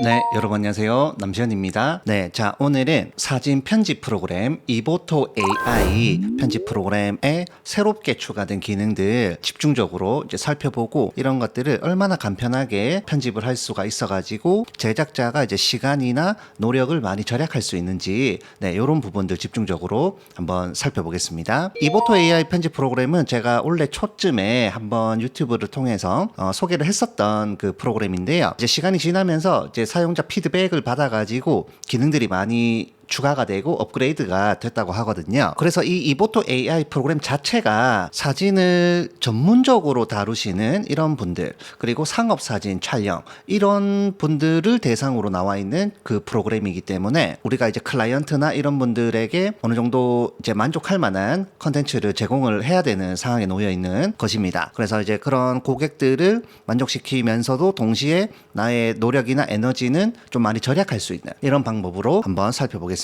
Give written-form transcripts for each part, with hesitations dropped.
네, 여러분 안녕하세요. 남시현입니다. 네, 자, 오늘은 사진 편집 프로그램 이보토 AI 편집 프로그램에 새롭게 추가된 기능들 집중적으로 이제 살펴보고 이런 것들을 얼마나 간편하게 편집을 할 수가 있어가지고 제작자가 이제 시간이나 노력을 많이 절약할 수 있는지 네, 이런 부분들 집중적으로 한번 살펴보겠습니다. 이보토 AI 편집 프로그램은 제가 올해 초쯤에 한번 유튜브를 통해서 소개를 했었던 그 프로그램인데요. 이제 시간이 지나면서 이제 사용자 피드백을 받아가지고 기능들이 많이 추가가 되고 업그레이드가 됐다고 하거든요. 그래서 이 이보토 AI 프로그램 자체가 사진을 전문적으로 다루시는 이런 분들, 그리고 상업 사진 촬영 이런 분들을 대상으로 나와 있는 그 프로그램이기 때문에 우리가 이제 클라이언트나 이런 분들에게 어느 정도 이제 만족할 만한 컨텐츠를 제공을 해야 되는 상황에 놓여 있는 것입니다. 그래서 이제 그런 고객들을 만족시키면서도 동시에 나의 노력이나 에너지는 좀 많이 절약할 수 있는 이런 방법으로 한번 살펴보겠습니다.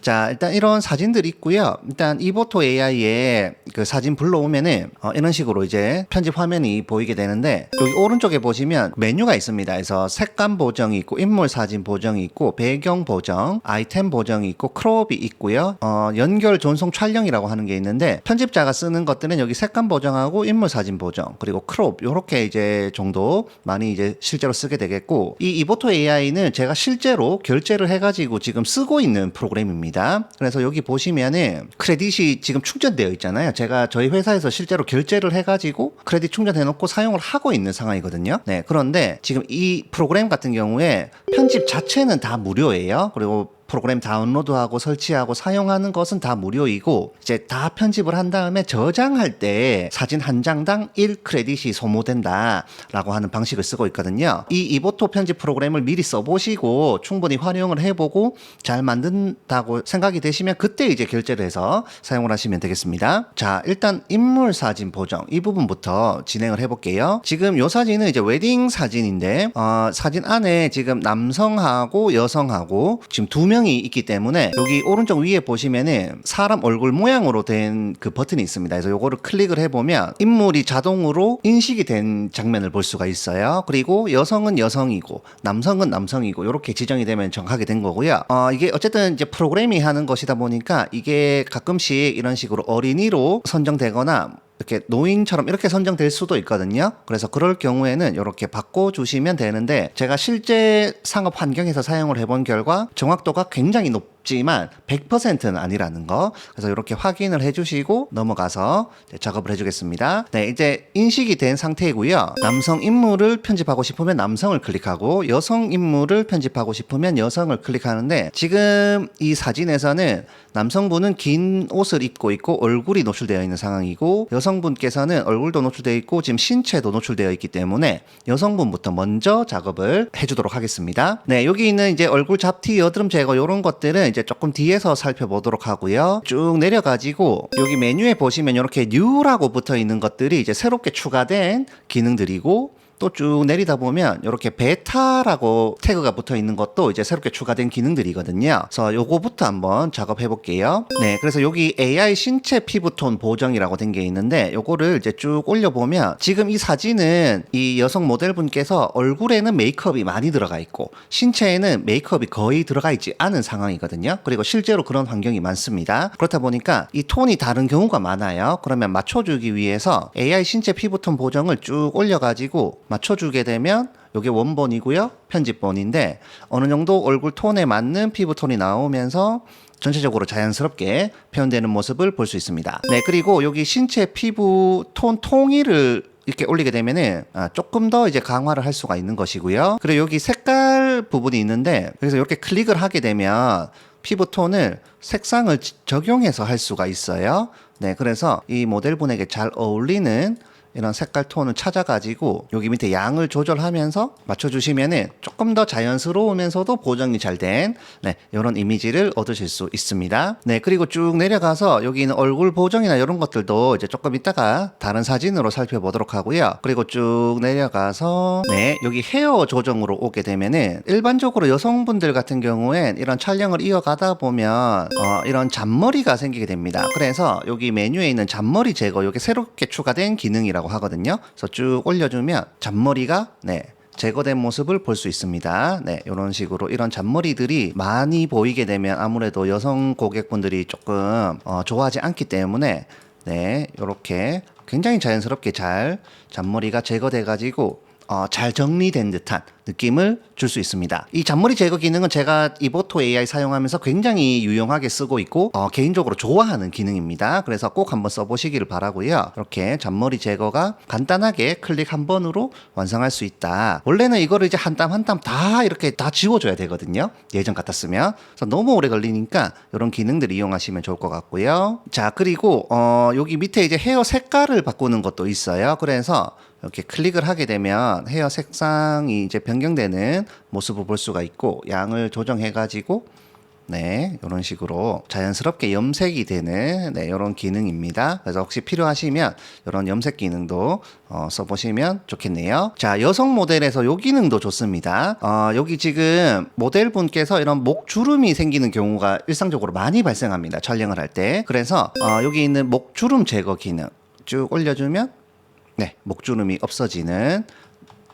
자, 일단 이런 사진들이 있고요. 일단 이보토 AI에 그 사진 불러오면은 이런 식으로 이제 편집 화면이 보이게 되는데 여기 오른쪽에 보시면 메뉴가 있습니다. 그래서 색감 보정이 있고 인물 사진 보정이 있고 배경 보정, 아이템 보정이 있고 크롭이 있고요. 연결 전송 촬영이라고 하는 게 있는데 편집자가 쓰는 것들은 여기 색감 보정하고 인물 사진 보정 그리고 크롭 요렇게 이제 정도 많이 이제 실제로 쓰게 되겠고 이 이보토 AI는 제가 실제로 결제를 해가지고 지금 쓰고 있는 프로그램입니다. 그래서 여기 보시면은 크레딧이 지금 충전되어 있잖아요. 제가 저희 회사에서 실제로 결제를 해가지고 크레딧 충전해놓고 사용을 하고 있는 상황이거든요. 네, 그런데 지금 이 프로그램 같은 경우에 편집 자체는 다 무료예요. 그리고 프로그램 다운로드하고 설치하고 사용하는 것은 다 무료이고 이제 다 편집을 한 다음에 저장할 때 사진 한 장당 1크레딧이 소모된다 라고 하는 방식을 쓰고 있거든요. 이 이보토 편집 프로그램을 미리 써보시고 충분히 활용을 해보고 잘 만든다고 생각이 되시면 그때 이제 결제를 해서 사용을 하시면 되겠습니다. 자, 일단 인물 사진 보정 이 부분부터 진행을 해볼게요. 지금 이 사진은 이제 웨딩 사진인데 사진 안에 지금 남성하고 여성하고 지금 두 명이 있기 때문에 여기 오른쪽 위에 보시면은 사람 얼굴 모양으로 된 그 버튼이 있습니다. 그래서 요거를 클릭을 해보면 인물이 자동으로 인식이 된 장면을 볼 수가 있어요. 그리고 여성은 여성이고 남성은 남성이고 이렇게 지정이 되면 정하게 된 거고요. 이게 어쨌든 이제 프로그램이 하는 것이다 보니까 이게 가끔씩 이런 식으로 어린이로 선정되거나 이렇게 노인처럼 이렇게 선정될 수도 있거든요. 그래서 그럴 경우에는 이렇게 바꿔주시면 되는데 제가 실제 상업 환경에서 사용을 해본 결과 정확도가 굉장히 높지만 100%는 아니라는 거. 그래서 이렇게 확인을 해주시고 넘어가서 작업을 해주겠습니다. 네, 이제 인식이 된 상태이고요. 남성 인물을 편집하고 싶으면 남성을 클릭하고 여성 인물을 편집하고 싶으면 여성을 클릭하는데 지금 이 사진에서는 남성분은 긴 옷을 입고 있고 얼굴이 노출되어 있는 상황이고 여성분께서는 얼굴도 노출되어 있고 지금 신체도 노출되어 있기 때문에 여성분부터 먼저 작업을 해주도록 하겠습니다. 네, 여기 있는 이제 얼굴 잡티, 여드름 제거 이런 것들은 이제 조금 뒤에서 살펴보도록 하고요. 쭉 내려가지고 여기 메뉴에 보시면 이렇게 New라고 붙어 있는 것들이 이제 새롭게 추가된 기능들이고 또 쭉 내리다 보면 이렇게 베타라고 태그가 붙어 있는 것도 이제 새롭게 추가된 기능들이거든요. 그래서 요거부터 한번 작업해 볼게요. 네, 그래서 여기 AI 신체 피부톤 보정이라고 된 게 있는데 요거를 이제 쭉 올려보면 지금 이 사진은 이 여성 모델분께서 얼굴에는 메이크업이 많이 들어가 있고 신체에는 메이크업이 거의 들어가 있지 않은 상황이거든요. 그리고 실제로 그런 환경이 많습니다. 그렇다 보니까 이 톤이 다른 경우가 많아요. 그러면 맞춰주기 위해서 AI 신체 피부톤 보정을 쭉 올려가지고 맞춰주게 되면 이게 원본이고요. 편집본인데 어느 정도 얼굴 톤에 맞는 피부톤이 나오면서 전체적으로 자연스럽게 표현되는 모습을 볼 수 있습니다. 네, 그리고 여기 신체 피부 톤 통일을 이렇게 올리게 되면은 조금 더 이제 강화를 할 수가 있는 것이고요. 그리고 여기 색깔 부분이 있는데 그래서 이렇게 클릭을 하게 되면 피부톤을 색상을 적용해서 할 수가 있어요. 네, 그래서 이 모델분에게 잘 어울리는 이런 색깔 톤을 찾아가지고 여기 밑에 양을 조절하면서 맞춰주시면은 조금 더 자연스러우면서도 보정이 잘 된 이런 이미지를 얻으실 수 있습니다. 네, 그리고 쭉 내려가서 여기 있는 얼굴 보정이나 이런 것들도 이제 조금 이따가 다른 사진으로 살펴보도록 하고요. 그리고 쭉 내려가서 여기 헤어 조정으로 오게 되면은 일반적으로 여성분들 같은 경우엔 이런 촬영을 이어가다 보면 이런 잔머리가 생기게 됩니다. 그래서 여기 메뉴에 있는 잔머리 제거 이게 새롭게 추가된 기능이라고 하거든요. 그래서 쭉 올려주면 잔머리가 제거된 모습을 볼 수 있습니다. 네, 이런 식으로 이런 잔머리들이 많이 보이게 되면 아무래도 여성 고객분들이 조금 좋아하지 않기 때문에 네, 이렇게 굉장히 자연스럽게 잘 잔머리가 제거돼 가지고 잘 정리된 듯한 느낌을 줄 수 있습니다. 이 잔머리 제거 기능은 제가 이보토 AI 사용하면서 굉장히 유용하게 쓰고 있고 개인적으로 좋아하는 기능입니다. 그래서 꼭 한번 써보시기를 바라고요. 이렇게 잔머리 제거가 간단하게 클릭 한 번으로 완성할 수 있다. 원래는 이거를 이제 한 땀 한 땀 다 이렇게 다 지워줘야 되거든요. 예전 같았으면. 그래서 너무 오래 걸리니까 이런 기능들 이용하시면 좋을 것 같고요. 자, 그리고 여기 밑에 이제 헤어 색깔을 바꾸는 것도 있어요. 그래서 이렇게 클릭을 하게 되면 헤어 색상이 이제 변경되는 모습을 볼 수가 있고 양을 조정해 가지고 네, 이런 식으로 자연스럽게 염색이 되는 네, 이런 기능입니다. 그래서 혹시 필요하시면 이런 염색 기능도 써보시면 좋겠네요. 자, 여성 모델에서 이 기능도 좋습니다. 여기 지금 모델분께서 이런 목 주름이 생기는 경우가 일상적으로 많이 발생합니다. 촬영을 할 때. 그래서 여기 있는 목 주름 제거 기능 쭉 올려주면 네, 목주름이 없어지는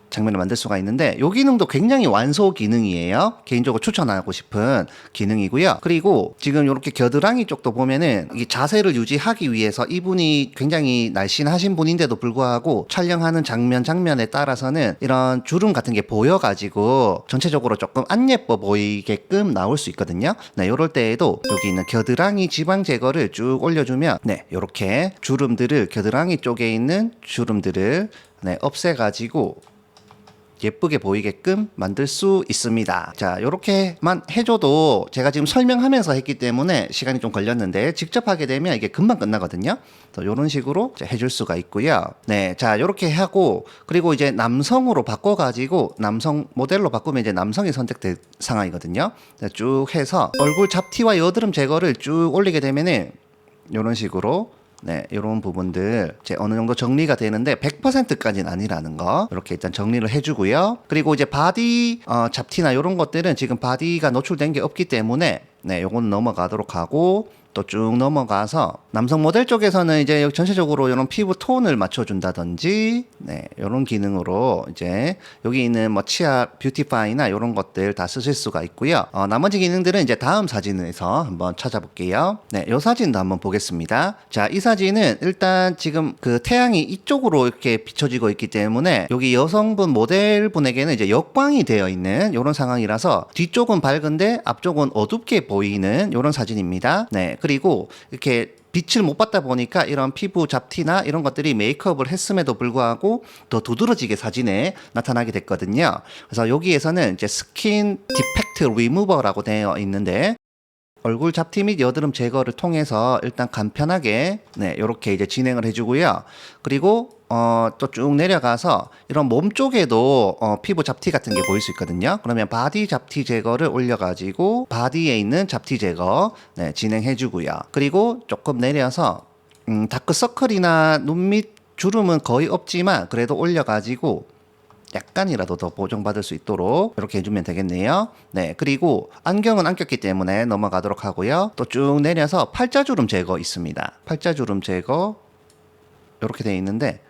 장면을 만들 수가 있는데 이 기능도 굉장히 완소 기능이에요. 개인적으로 추천하고 싶은 기능이고요. 그리고 지금 이렇게 겨드랑이 쪽도 보면은 이 자세를 유지하기 위해서 이분이 굉장히 날씬하신 분인데도 불구하고 촬영하는 장면에 따라서는 이런 주름 같은 게 보여가지고 전체적으로 조금 안 예뻐 보이게끔 나올 수 있거든요. 네, 이럴 때에도 여기 있는 겨드랑이 지방 제거를 쭉 올려주면 네, 이렇게 주름들을 겨드랑이 쪽에 있는 주름들을 네, 없애가지고 예쁘게 보이게끔 만들 수 있습니다. 자, 요렇게만 해줘도 제가 지금 설명하면서 했기 때문에 시간이 좀 걸렸는데 직접 하게 되면 이게 금방 끝나거든요. 요런 식으로 해줄 수가 있고요. 네, 자, 요렇게 하고 그리고 이제 남성으로 바꿔가지고 남성 모델로 바꾸면 이제 남성이 선택된 상황이거든요. 쭉 해서 얼굴 잡티와 여드름 제거를 쭉 올리게 되면은 요런 식으로 네, 이런 부분들 이제 어느 정도 정리가 되는데 100%까지는 아니라는 거 이렇게 일단 정리를 해주고요. 그리고 이제 바디 잡티나 이런 것들은 지금 바디가 노출된 게 없기 때문에 네, 요건 넘어가도록 하고 또 쭉 넘어가서 남성 모델 쪽에서는 이제 전체적으로 이런 피부 톤을 맞춰준다든지 네, 이런 기능으로 이제 여기 있는 뭐 치아 뷰티파이나 이런 것들 다 쓰실 수가 있고요. 나머지 기능들은 이제 다음 사진에서 한번 찾아볼게요. 네, 이 사진도 한번 보겠습니다. 자, 이 사진은 일단 지금 그 태양이 이쪽으로 이렇게 비춰지고 있기 때문에 여기 여성분 모델분에게는 이제 역광이 되어 있는 이런 상황이라서 뒤쪽은 밝은데 앞쪽은 어둡게 보이는 이런 사진입니다. 네. 그리고 이렇게 빛을 못 받다 보니까 이런 피부 잡티나 이런 것들이 메이크업을 했음에도 불구하고 더 두드러지게 사진에 나타나게 됐거든요. 그래서 여기에서는 이제 스킨 디펙트 리무버라고 되어 있는데 얼굴 잡티 및 여드름 제거를 통해서 일단 간편하게 네, 이렇게 이제 진행을 해주고요. 그리고 또 쭉 내려가서 이런 몸 쪽에도 피부 잡티 같은 게 보일 수 있거든요. 그러면 바디 잡티 제거를 올려가지고 바디에 있는 잡티 제거 네, 진행해주고요. 그리고 조금 내려서 다크서클이나 눈 밑 주름은 거의 없지만 그래도 올려가지고 약간이라도 더 보정받을 수 있도록 이렇게 해주면 되겠네요. 네, 그리고 안경은 안 꼈기 때문에 넘어가도록 하고요. 또 쭉 내려서 팔자주름 제거 있습니다. 팔자주름 제거 이렇게 되어 있는데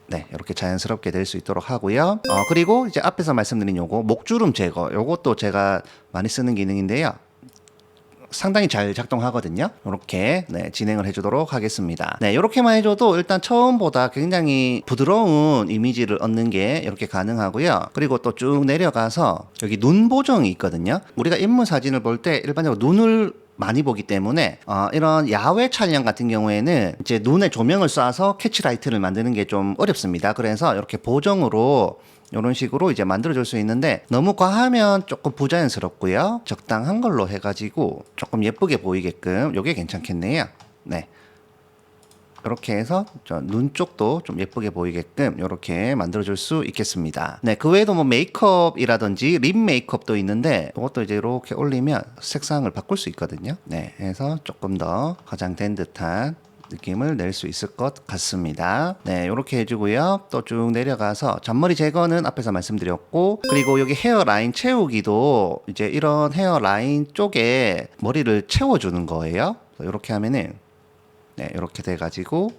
네, 이렇게 자연스럽게 될 수 있도록 하고요. 그리고 이제 앞에서 말씀드린 요거 목주름 제거 요것도 제가 많이 쓰는 기능인데요. 상당히 잘 작동하거든요. 이렇게 네, 진행을 해주도록 하겠습니다. 네, 이렇게만 해줘도 일단 처음보다 굉장히 부드러운 이미지를 얻는 게 이렇게 가능하고요. 그리고 또 쭉 내려가서 여기 눈 보정이 있거든요. 우리가 인물 사진을 볼 때 일반적으로 눈을 많이 보기 때문에 이런 야외 촬영 같은 경우에는 이제 눈에 조명을 쏴서 캐치라이트를 만드는 게 좀 어렵습니다. 그래서 이렇게 보정으로 이런 식으로 이제 만들어줄 수 있는데 너무 과하면 조금 부자연스럽고요. 적당한 걸로 해가지고 조금 예쁘게 보이게끔 요게 괜찮겠네요. 네. 이렇게 해서 눈 쪽도 좀 예쁘게 보이게끔 이렇게 만들어줄 수 있겠습니다. 네, 그 외에도 뭐 메이크업이라든지 립 메이크업도 있는데 이것도 이제 이렇게 올리면 색상을 바꿀 수 있거든요. 네, 해서 조금 더 화장된 듯한 느낌을 낼 수 있을 것 같습니다. 네, 이렇게 해주고요. 또 쭉 내려가서 잔머리 제거는 앞에서 말씀드렸고 그리고 여기 헤어라인 채우기도 이제 이런 헤어라인 쪽에 머리를 채워주는 거예요. 이렇게 하면은 네, 이렇게 돼가지고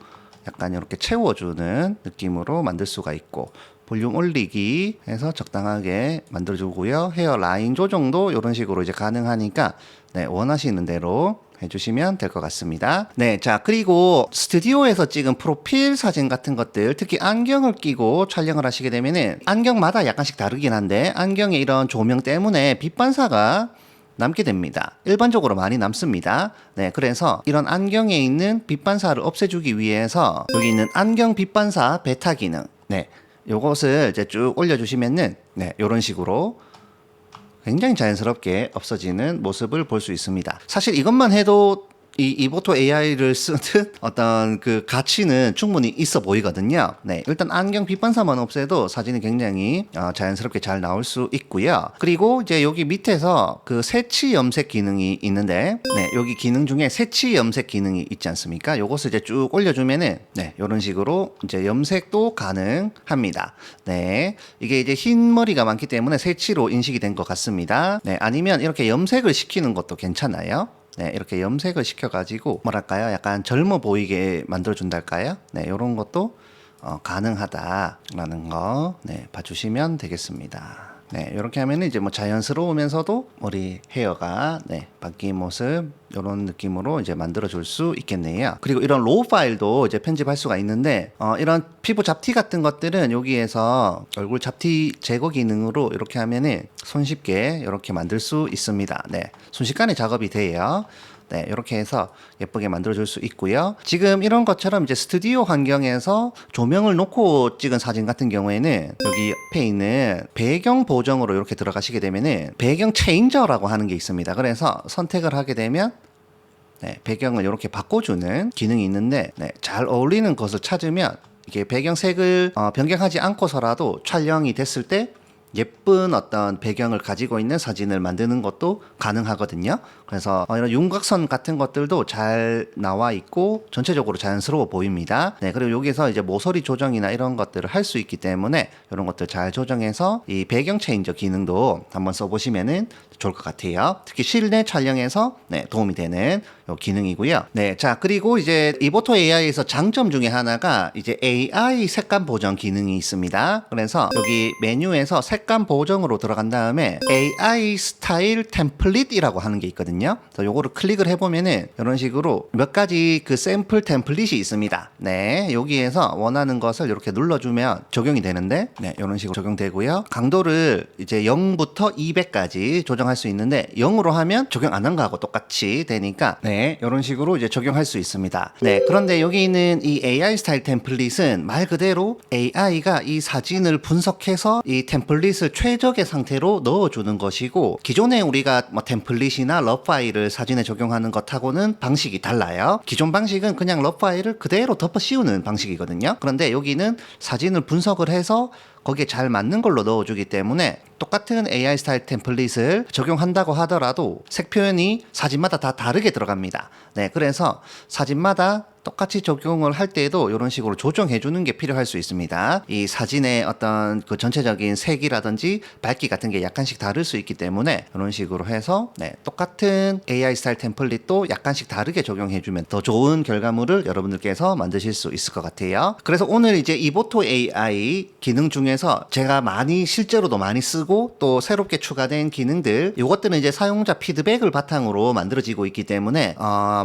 약간 이렇게 채워주는 느낌으로 만들 수가 있고 볼륨 올리기 해서 적당하게 만들어주고요. 헤어 라인 조정도 이런 식으로 이제 가능하니까 네, 원하시는 대로 해주시면 될 것 같습니다. 네, 자, 그리고 스튜디오에서 찍은 프로필 사진 같은 것들, 특히 안경을 끼고 촬영을 하시게 되면은 안경마다 약간씩 다르긴 한데 안경의 이런 조명 때문에 빛 반사가 남게 됩니다. 일반적으로 많이 남습니다. 네, 그래서 이런 안경에 있는 빛 반사를 없애주기 위해서 여기 있는 안경 빛 반사 베타 기능, 네, 요것을 이제 쭉 올려주시면은 네, 요런 식으로 굉장히 자연스럽게 없어지는 모습을 볼 수 있습니다. 사실 이것만 해도 이 이보토 AI를 쓰는 어떤 그 가치는 충분히 있어 보이거든요. 네, 일단 안경 빛 반사만 없애도 사진이 굉장히 자연스럽게 잘 나올 수 있고요. 그리고 이제 여기 밑에서 그 새치 염색 기능이 있는데, 네, 여기 기능 중에 새치 염색 기능이 있지 않습니까? 요것을 이제 쭉 올려주면은 네, 이런 식으로 이제 염색도 가능합니다. 네, 이게 이제 흰 머리가 많기 때문에 새치로 인식이 된 것 같습니다. 네, 아니면 이렇게 염색을 시키는 것도 괜찮아요. 네, 이렇게 염색을 시켜가지고 뭐랄까요, 약간 젊어 보이게 만들어준달까요? 네, 이런 것도 가능하다라는 거 네, 봐주시면 되겠습니다. 네, 이렇게 하면 이제 뭐 자연스러우면서도 머리 헤어가 네, 바뀐 모습 이런 느낌으로 이제 만들어 줄 수 있겠네요. 그리고 이런 로우 파일도 이제 편집할 수가 있는데 이런 피부 잡티 같은 것들은 여기에서 얼굴 잡티 제거 기능으로 이렇게 하면은 손쉽게 이렇게 만들 수 있습니다. 네, 순식간에 작업이 돼요. 네, 이렇게 해서 예쁘게 만들어줄 수 있고요. 지금 이런 것처럼 이제 스튜디오 환경에서 조명을 놓고 찍은 사진 같은 경우에는 여기 옆에 있는 배경 보정으로 이렇게 들어가시게 되면은 배경 체인저라고 하는 게 있습니다. 그래서 선택을 하게 되면 네, 배경을 이렇게 바꿔주는 기능이 있는데 네, 잘 어울리는 것을 찾으면 이게 배경색을 변경하지 않고서라도 촬영이 됐을 때 예쁜 어떤 배경을 가지고 있는 사진을 만드는 것도 가능하거든요. 그래서 이런 윤곽선 같은 것들도 잘 나와 있고 전체적으로 자연스러워 보입니다. 네, 그리고 여기서 이제 모서리 조정이나 이런 것들을 할 수 있기 때문에 이런 것들 잘 조정해서 이 배경 체인저 기능도 한번 써보시면은 좋을 것 같아요. 특히 실내 촬영에서 네, 도움이 되는 요 기능이고요. 네, 자, 그리고 이제 이보토 AI에서 장점 중에 하나가 이제 AI 색감 보정 기능이 있습니다. 그래서 여기 메뉴에서 색감 보정으로 들어간 다음에 AI 스타일 템플릿이라고 하는 게 있거든요. 그래서 요거를 클릭을 해보면은 이런 식으로 몇 가지 그 샘플 템플릿이 있습니다. 네, 여기에서 원하는 것을 이렇게 눌러주면 적용이 되는데, 네, 이런 식으로 적용되고요. 강도를 이제 0부터 200까지 조정할 수 있는데 0으로 하면 적용 안 한 거하고 똑같이 되니까 네, 이런 식으로 이제 적용할 수 있습니다. 네, 그런데 여기 있는 이 AI 스타일 템플릿은 말 그대로 AI가 이 사진을 분석해서 이 템플릿을 최적의 상태로 넣어주는 것이고, 기존에 우리가 뭐 템플릿이나 러 파일을 사진에 적용하는 것하고는 방식이 달라요. 기존 방식은 그냥 러 파일을 그대로 덮어 씌우는 방식이거든요. 그런데 여기는 사진을 분석을 해서 거기에 잘 맞는 걸로 넣어주기 때문에 똑같은 AI 스타일 템플릿을 적용한다고 하더라도 색 표현이 사진마다 다 다르게 들어갑니다. 네, 그래서 사진마다 똑같이 적용을 할 때에도 이런 식으로 조정해 주는 게 필요할 수 있습니다. 이 사진의 어떤 그 전체적인 색이라든지 밝기 같은 게 약간씩 다를 수 있기 때문에 이런 식으로 해서 네, 똑같은 AI 스타일 템플릿도 약간씩 다르게 적용해 주면 더 좋은 결과물을 여러분들께서 만드실 수 있을 것 같아요. 그래서 오늘 이제 이보토 AI 기능 중에서 제가 실제로도 많이 쓰고 또 새롭게 추가된 기능들, 이것들은 이제 사용자 피드백을 바탕으로 만들어지고 있기 때문에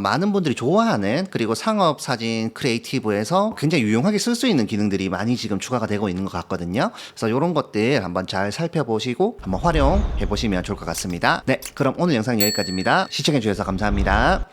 많은 분들이 좋아하는, 그리고 상업 사진 크리에이티브에서 굉장히 유용하게 쓸 수 있는 기능들이 많이 지금 추가가 되고 있는 것 같거든요. 그래서 이런 것들 한번 잘 살펴보시고 한번 활용해 보시면 좋을 것 같습니다. 네, 그럼 오늘 영상 여기까지입니다. 시청해 주셔서 감사합니다.